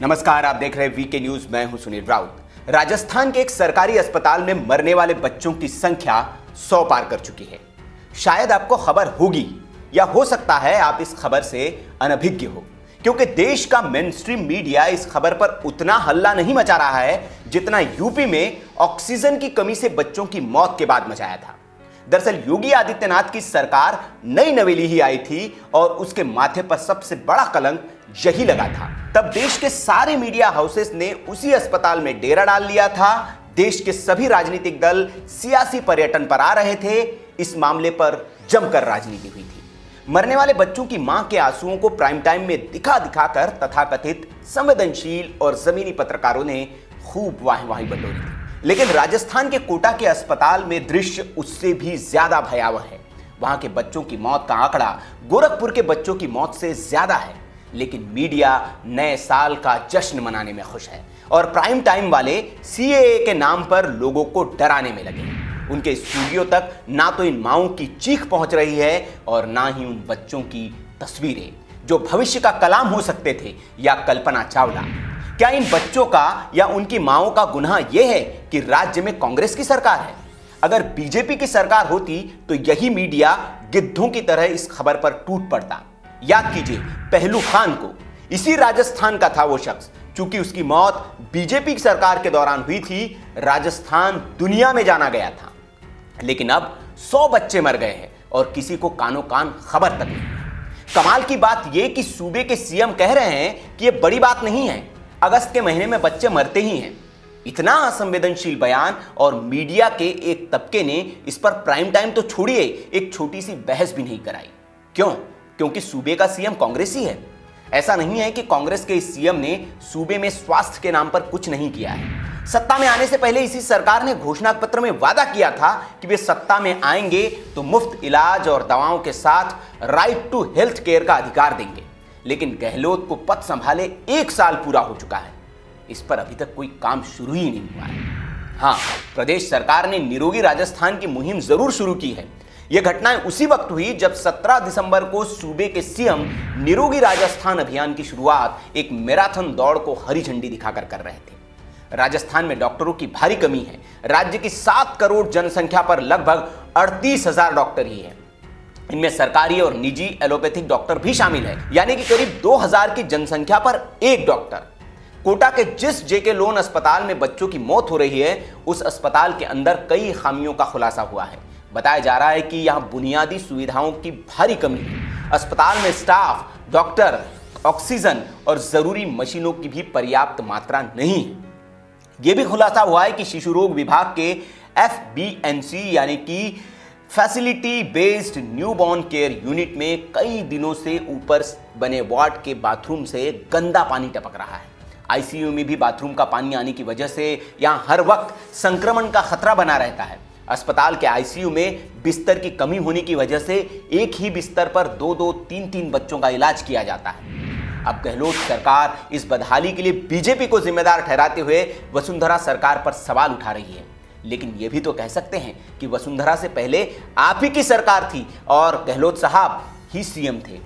नमस्कार, आप देख रहे हैं वीके न्यूज। मैं हूं सुनील राउत। राजस्थान के एक सरकारी अस्पताल में मरने वाले बच्चों की संख्या 100 पार कर चुकी है। शायद आपको खबर होगी या हो सकता है आप इस खबर से अनभिज्ञ हो, क्योंकि देश का मेनस्ट्रीम मीडिया इस खबर पर उतना हल्ला नहीं मचा रहा है जितना यूपी में ऑक्सीजन की कमी से बच्चों की मौत के बाद मचाया था। दरअसल योगी आदित्यनाथ की सरकार नई नवेली ही आई थी और उसके माथे पर सबसे बड़ा कलंक यही लगा था। तब देश के सारे मीडिया हाउसेस ने उसी अस्पताल में डेरा डाल लिया था। देश के सभी राजनीतिक दल सियासी पर्यटन पर आ रहे थे। इस मामले पर जमकर राजनीति हुई थी। मरने वाले बच्चों की मां के आंसुओं को प्राइम टाइम में दिखा दिखाकर तथाकथित संवेदनशील और जमीनी पत्रकारों ने खूब वाहवाही बटोरी थी। लेकिन राजस्थान के कोटा के अस्पताल में दृश्य उससे भी ज्यादा भयावह है। वहां के बच्चों की मौत का आंकड़ा गोरखपुर के बच्चों की मौत से ज्यादा है। लेकिन मीडिया नए साल का जश्न मनाने में खुश है और प्राइम टाइम वाले सीएए के नाम पर लोगों को डराने में लगे हैं। उनके स्टूडियो तक ना तो इन माओं की चीख पहुंच रही है और ना ही उन बच्चों की तस्वीरें जो भविष्य का कलाम हो सकते थे या कल्पना चावला। क्या इन बच्चों का या उनकी माओं का गुनाह यह है कि राज्य में कांग्रेस की सरकार है? अगर बीजेपी की सरकार होती तो यही मीडिया गिद्धों की तरह इस खबर पर टूट पड़ता। याद कीजिए पहलू खान को, इसी राजस्थान का था वो शख्स। चूंकि उसकी मौत बीजेपी की सरकार के दौरान हुई थी, राजस्थान दुनिया में जाना गया था। लेकिन अब 100 बच्चे मर गए हैं और किसी को कानो कान खबर तक नहीं। कमाल की बात यह कि सूबे के सीएम कह रहे हैं कि यह बड़ी बात नहीं है, अगस्त के महीने में बच्चे मरते ही हैं। इतना असंवेदनशील बयान और मीडिया के एक तबके ने इस पर प्राइम टाइम तो छोड़िए, एक छोटी सी बहस भी नहीं कराई। क्यों? क्योंकि सूबे का सीएम कांग्रेसी है। ऐसा नहीं है कि कांग्रेस के इस सीएम ने सूबे में स्वास्थ्य के नाम पर कुछ नहीं किया है। सत्ता में आने से पहले इसी सरकार ने घोषणा पत्र में वादा किया था कि वे सत्ता में आएंगे तो मुफ्त इलाज और दवाओं के साथ राइट टू हेल्थ केयर का अधिकार देंगे। लेकिन गहलोत को पद संभाले 1 साल पूरा हो चुका है, इस पर अभी तक कोई काम शुरू ही नहीं हुआ है। हाँ, प्रदेश सरकार ने निरोगी राजस्थान की मुहिम जरूर शुरू की है। यह घटनाएं उसी वक्त हुई जब 17 दिसंबर को सूबे के सीएम निरोगी राजस्थान अभियान की शुरुआत एक मैराथन दौड़ को हरी झंडी दिखाकर कर रहे थे। राजस्थान में डॉक्टरों की भारी कमी है। राज्य की 7 करोड़ जनसंख्या पर लगभग 38,000 डॉक्टर ही हैं। इनमें सरकारी और निजी एलोपैथिक डॉक्टर भी शामिल है, यानी कि करीब 2000 की जनसंख्या पर एक डॉक्टर। कोटा के जिस जेके लोन अस्पताल में बच्चों की मौत हो रही है, उस अस्पताल के अंदर कई खामियों का खुलासा हुआ है। बताया जा रहा है कि यहां बुनियादी सुविधाओं की भारी कमी है। अस्पताल में स्टाफ, डॉक्टर, ऑक्सीजन और जरूरी मशीनों की भी पर्याप्त मात्रा नहीं है। यह भी खुलासा हुआ है कि शिशु रोग विभाग के FBNC यानी कि facility based newborn care unit में कई दिनों से ऊपर बने वार्ड के बाथरूम से गंदा पानी टपक रहा है। आईसीयू में भी बाथरूम का पानी आने की वजह से यहां हर वक्त संक्रमण का खतरा बना रहता है। अस्पताल के आईसीयू में बिस्तर की कमी होने की वजह से एक ही बिस्तर पर 2-2, 3-3 बच्चों का इलाज किया जाता है। अब गहलोत सरकार इस बदहाली के लिए बीजेपी को जिम्मेदार ठहराते हुए वसुंधरा सरकार पर सवाल उठा रही है। लेकिन यह भी तो कह सकते हैं कि वसुंधरा से पहले आप ही की सरकार थी और गहलोत साहब ही सीएम थे,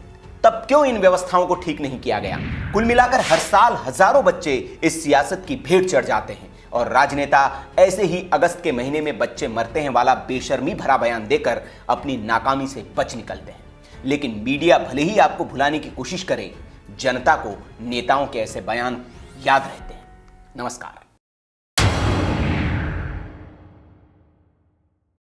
तब क्यों इन व्यवस्थाओं को ठीक नहीं किया गया? कुल मिलाकर हर साल हजारों बच्चे इस सियासत की भेंट चढ़ जाते हैं और राजनेता ऐसे ही अगस्त के महीने में बच्चे मरते हैं वाला बेशर्मी भरा बयान देकर अपनी नाकामी से बच निकलते हैं। लेकिन मीडिया भले ही आपको भुलाने की कोशिश करे, जनता को नेताओं के ऐसे बयान याद रहते हैं। नमस्कार।